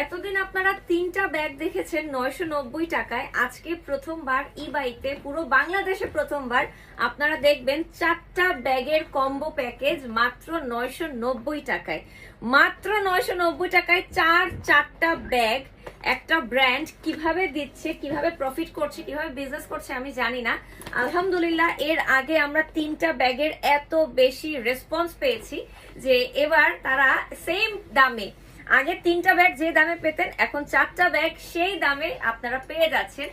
এতদিন আপনারা 3টা ব্যাগ দেখেছেন 990 টাকায়। আজকে প্রথমবার ই-বাইতে পুরো বাংলাদেশে প্রথমবার আপনারা দেখবেন 4টা ব্যাগের কম্বো প্যাকেজ মাত্র 990 টাকায়। মাত্র 990 টাকায় চারটা ব্যাগ। একটা ব্র্যান্ড কিভাবে দিচ্ছে, কিভাবে প্রফিট করছে, কিভাবে বিজনেস করছে আমি জানি না। আলহামদুলিল্লাহ এর আগে আমরা 3টা ব্যাগের এত বেশি রেসপন্স পেয়েছি যে এবার তারা সেম দামে, আগে 3টা ব্যাগ যে দামে পেতেন এখন 4টা ব্যাগ সেই দামে আপনারা পেয়ে যাচ্ছেন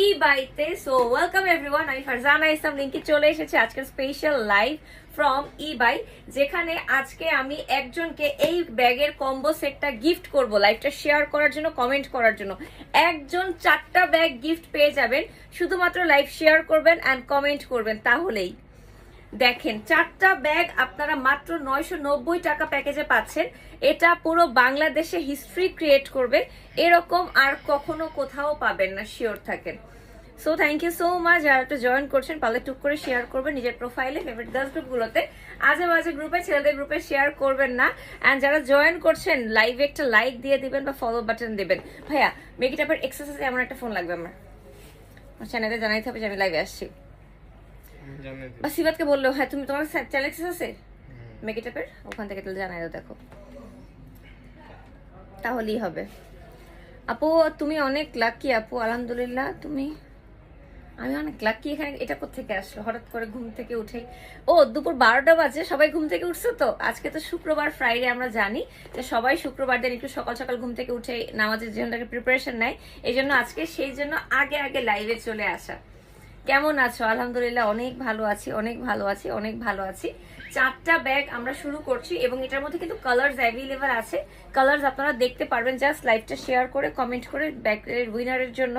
ই-বাইতে। সো ওয়েলকাম এভরিওয়ান, আমি ফারজানা ইসলাম লিংকি চলে এসেছি আজকের স্পেশাল লাইভ ফ্রম ই-বাই, যেখানে আজকে আমি একজনকে এই ব্যাগের কম্বো সেটটা গিফট করব লাইভটা শেয়ার করার জন্য, কমেন্ট করার জন্য। একজন 4টা ব্যাগ গিফট পেয়ে যাবেন, শুধুমাত্র লাইভ শেয়ার করবেন অ্যান্ড কমেন্ট করবেন, তাহলেই। দেখেন 4টা ব্যাগ আপনারা মাত্র 990 টাকা প্যাকেজে পাচ্ছেন। এটা পুরো বাংলাদেশে হিস্ট্রি ক্রিয়েট করবে, এরকম আর কখনো কোথাও পাবেন না, শিওর থাকেন। So thank you so much যারা একটু জয়েন করছেন, পারলে টুক করে শেয়ার করবেন নিজের প্রোফাইলে, ফেভারিট গার্লস গ্রুপগুলোতে। আজে বাজে গ্রুপে, চ্যানেলের গ্রুপে শেয়ার করবেন না। অ্যান্ড যারা জয়েন করছেন লাইভে একটা লাইক দিয়ে দিবেন বা ফলো বাটন দিবেন। ভাইয়া মেকআপের এক্সারসাইজে এমন একটা ফোন লাগবে আমার চ্যানেলে জানাইতে হবে যে আমি লাইভে আসছি। বা সিবাতকে বললেও হ্যাঁ, তুমি তোমার চ্যানেল আছে মেকআপের, ওখান থেকে তুলে জানাই দাও, দেখো তাহলেই হবে। আপু তুমি অনেক লাকি আপু, আলহামদুলিল্লাহ। আমি অনেক লাকি। এখানে এটা কোত্থেকে আসলো হঠাৎ করে ঘুম থেকে উঠে? ও দুপুর 12টা বাজে, সবাই ঘুম থেকে উঠছে তো। আজকে তো শুক্রবার, ফ্রাইডে, আমরা জানি যে সবাই শুক্রবার দিন একটু সকাল সকাল ঘুম থেকে উঠে নামাজের জন্য প্রিপারেশন নেয়, এই জন্য আজকে সেই জন্য আগে আগে লাইভে চলে আসা। কেমন আছো? আলহামদুলিল্লাহ অনেক ভালো আছি, অনেক ভালো আছি, অনেক ভালো আছি। 4টা ব্যাগ আমরা শুরু করছি এবং এটার মধ্যে কিন্তু কালার্স অ্যাভেলেবল আছে। কালার্স আপনারা দেখতে পারবেন, জাস্ট লাইভটা শেয়ার করে কমেন্ট করে ব্যাগের উইনারের জন্য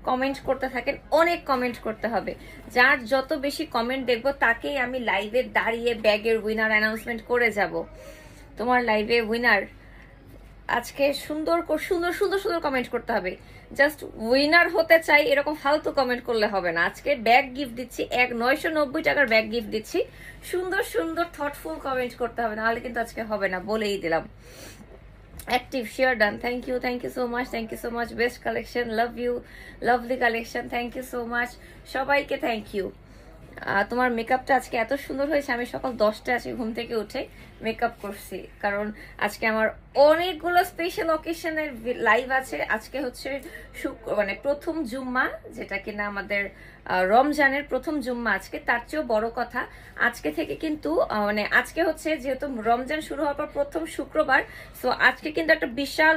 কমেন্ট করতে থাকেন। অনেক কমেন্ট করতে হবে, যার যত বেশি কমেন্ট দেখবো তাকেই আমি লাইভে দাঁড়িয়ে ব্যাগের উইনার অ্যানাউন্সমেন্ট করে যাব। তোমার লাইভে উইনার আজকে সুন্দর সুন্দর সুন্দর সুন্দর কমেন্ট করতে হবে। জাস্ট উইনার হতে চাই এরকম ফালতু কমেন্ট করলে হবে না। আজকে ব্যাগ গিফট দিচ্ছি, 990 টাকার ব্যাগ গিফট দিচ্ছি। সুন্দর সুন্দর থটফুল কমেন্ট করতে হবে, নাহলে কিন্তু আজকে হবে না, বলেই দিলাম। Active share done, thank you so much, thank you so much. Best collection, love you, lovely collection, thank you so much সবাইকে, থ্যাংক ইউ। তোমার মেকআপটা আজকে এত সুন্দর হয়েছে, আমি সকাল 10টায় আজকে ঘুম থেকে উঠে মেকআপ করছি, কারণ আজকে আমার অনেকগুলো স্পেশাল অকেশনের লাইভ আছে। আজকে হচ্ছে মানে প্রথম জুম্মা, যেটা কিনা আমাদের রমজানের প্রথম জুম্মা আজকে। তার চেয়েও বড় কথা, আজকে থেকে কিন্তু মানে আজকে হচ্ছে যেহেতু রমজান শুরু হওয়ার পর প্রথম শুক্রবার, সো আজকে কিন্তু একটা বিশাল